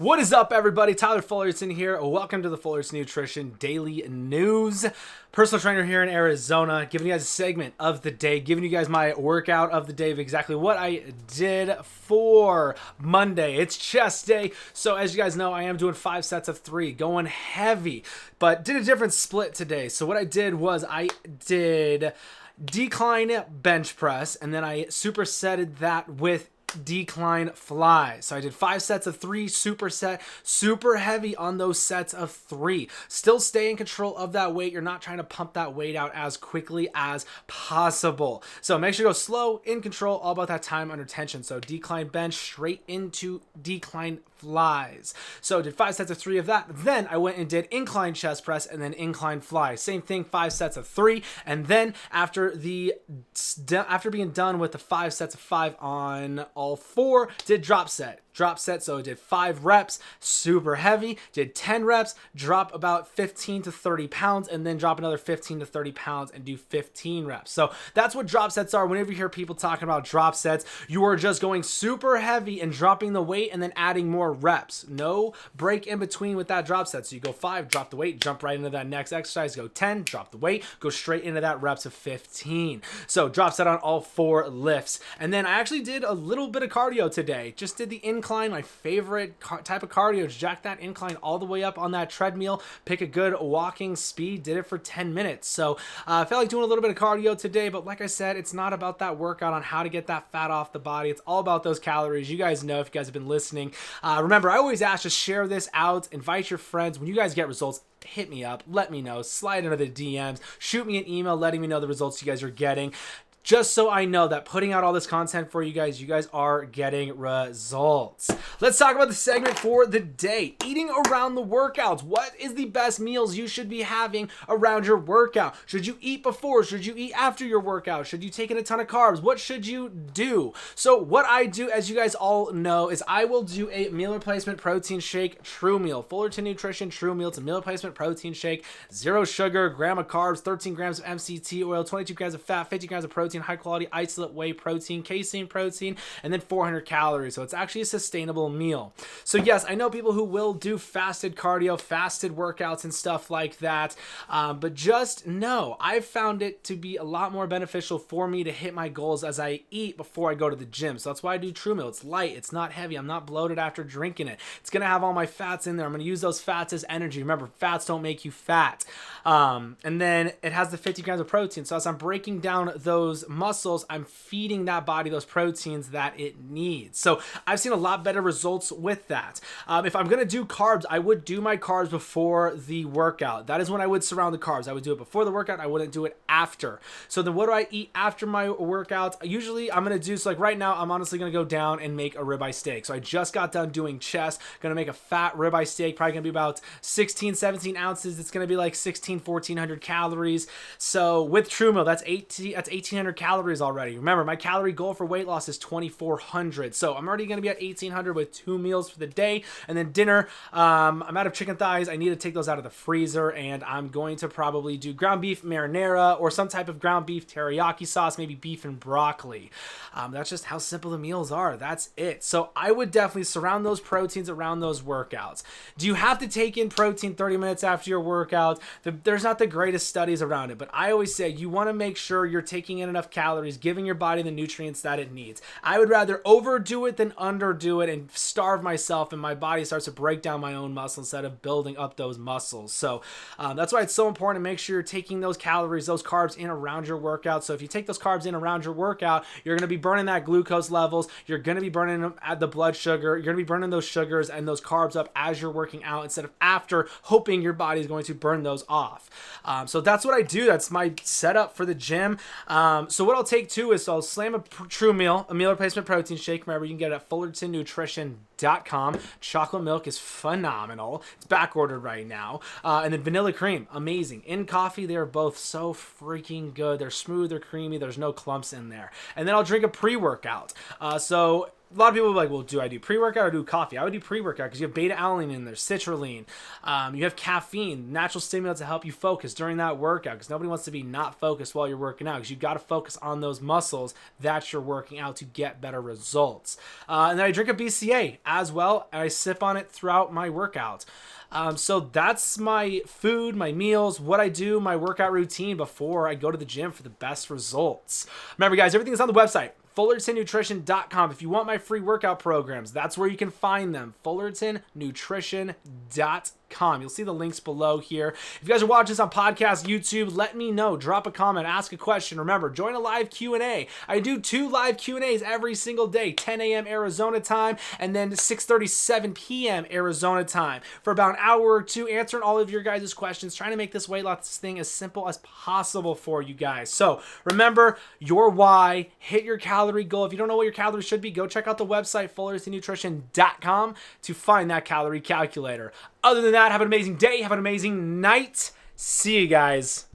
What is up, everybody? Tyler Fullerton here. Welcome to the Fullerton Nutrition Daily News. Personal trainer here in Arizona, giving you guys a segment of the day, giving you guys my workout of the day of exactly what I did for Monday. It's chest day, so as you guys know, I am doing 5 sets of 3, going heavy, but did a different split today. So what I did was I did decline bench press, and then I supersetted that with decline flies. So I did 5 sets of 3 superset, super heavy on those sets of 3. Still stay in control of that weight. You're not trying to pump that weight out as quickly as possible. So make sure you go slow, in control, all about that time under tension. So decline bench straight into decline flies. So did 5 sets of 3 of that. Then I went and did incline chest press and then incline fly. Same thing, 5 sets of 3. And then after being done with the 5 sets of 5 on all 4, did drop set. So I did 5 reps, super heavy, did 10 reps, drop about 15 to 30 pounds, and then drop another 15 to 30 pounds and do 15 reps. So that's what drop sets are. Whenever you hear people talking about drop sets, you are just going super heavy and dropping the weight and then adding more reps. No break in between with that drop set. So you go 5, drop the weight, jump right into that next exercise, go 10, drop the weight, go straight into that reps of 15. So drop set on all 4 lifts. And then I actually did a little bit of cardio today. Just did the incline, my favorite type of cardio. Jack that incline all the way up on that treadmill, pick a good walking speed, did it for 10 minutes. So I felt like doing a little bit of cardio today, but like I said, it's not about that workout on how to get that fat off the body. It's all about those calories. You guys know if you guys have been listening. Remember, I always ask to share this out, invite your friends. When you guys get results, hit me up, let me know, slide into the DMs, shoot me an email letting me know the results you guys are getting. Just so I know that putting out all this content for you guys are getting results. Let's talk about the segment for the day. Eating around the workouts. What is the best meals you should be having around your workout? Should you eat before? Should you eat after your workout? Should you take in a ton of carbs? What should you do? So what I do, as you guys all know, is I will do a meal replacement protein shake, True Meal. Fullerton Nutrition True Meal. It's a meal replacement protein shake. 0 sugar, gram of carbs, 13 grams of MCT oil, 22 grams of fat, 50 grams of protein, high quality isolate whey protein, casein protein, and then 400 calories. So it's actually a sustainable meal. So yes, I know people who will do fasted cardio, fasted workouts and stuff like that. But just know, I've found it to be a lot more beneficial for me to hit my goals as I eat before I go to the gym. So that's why I do True Meal. It's light, it's not heavy, I'm not bloated after drinking it. It's gonna have all my fats in there. I'm gonna use those fats as energy. Remember, fats don't make you fat. And then it has the 50 grams of protein. So as I'm breaking down those muscles, I'm feeding that body those proteins that it needs. So I've seen a lot better results with that. If I'm going to do carbs, I would do my carbs before the workout. That is when I would surround the carbs. I would do it before the workout. I wouldn't do it after. So then what do I eat after my workout? Usually I'm going to do, so like right now, I'm honestly going to go down and make a ribeye steak. So I just got done doing chest, going to make a fat ribeye steak, probably going to be about 16, 17 ounces. It's going to be like 1,400 calories. So with True Meal, that's 1,800 calories already. Remember, my calorie goal for weight loss is 2,400. So I'm already going to be at 1,800 with 2 meals for the day. And then dinner, I'm out of chicken thighs. I need to take those out of the freezer, and I'm going to probably do ground beef marinara or some type of ground beef teriyaki sauce, maybe beef and broccoli. That's just how simple the meals are. That's it. So I would definitely surround those proteins around those workouts. Do you have to take in protein 30 minutes after your workout? There's not the greatest studies around it, but I always say you want to make sure you're taking in enough calories, giving your body the nutrients that it needs. I would rather overdo it than underdo it and starve myself and my body starts to break down my own muscle instead of building up those muscles. So that's why it's so important to make sure you're taking those calories, those carbs in around your workout. So if you take those carbs in around your workout, you're going to be burning that glucose levels. You're going to be burning them at the blood sugar. You're going to be burning those sugars and those carbs up as you're working out instead of after, hoping your body is going to burn those off. So that's what I do. That's my setup for the gym. So what I'll take too is I'll slam a True Meal, a meal replacement protein shake. Remember, you can get it at FullertonNutrition.com. Chocolate milk is phenomenal. It's back ordered right now. And then vanilla cream, amazing. In coffee, they are both so freaking good. They're smooth, they're creamy, there's no clumps in there. And then I'll drink a pre-workout. So a lot of people are like, well, do I do pre-workout or do coffee? I would do pre-workout because you have beta-alanine in there, citrulline. You have caffeine, natural stimulant to help you focus during that workout, because nobody wants to be not focused while you're working out, because you've got to focus on those muscles that you're working out to get better results. And then I drink a BCA as well, and I sip on it throughout my workout. So that's my food, my meals, what I do, my workout routine before I go to the gym for the best results. Remember, guys, everything is on the website, FullertonNutrition.com. If you want my free workout programs, that's where you can find them, FullertonNutrition.com. You'll see the links below here. If you guys are watching this on podcast, YouTube, let me know. Drop a comment, ask a question. Remember, join a live Q&A. I do 2 live Q&As every single day, 10 a.m. Arizona time, and then 6:37 p.m. Arizona time, for about an hour or two, answering all of your guys' questions, trying to make this weight loss thing as simple as possible for you guys. So remember your why, hit your calorie goal. If you don't know what your calories should be, go check out the website, FullertonNutrition.com, to find that calorie calculator. Other than that, have an amazing day, have an amazing night. See you guys.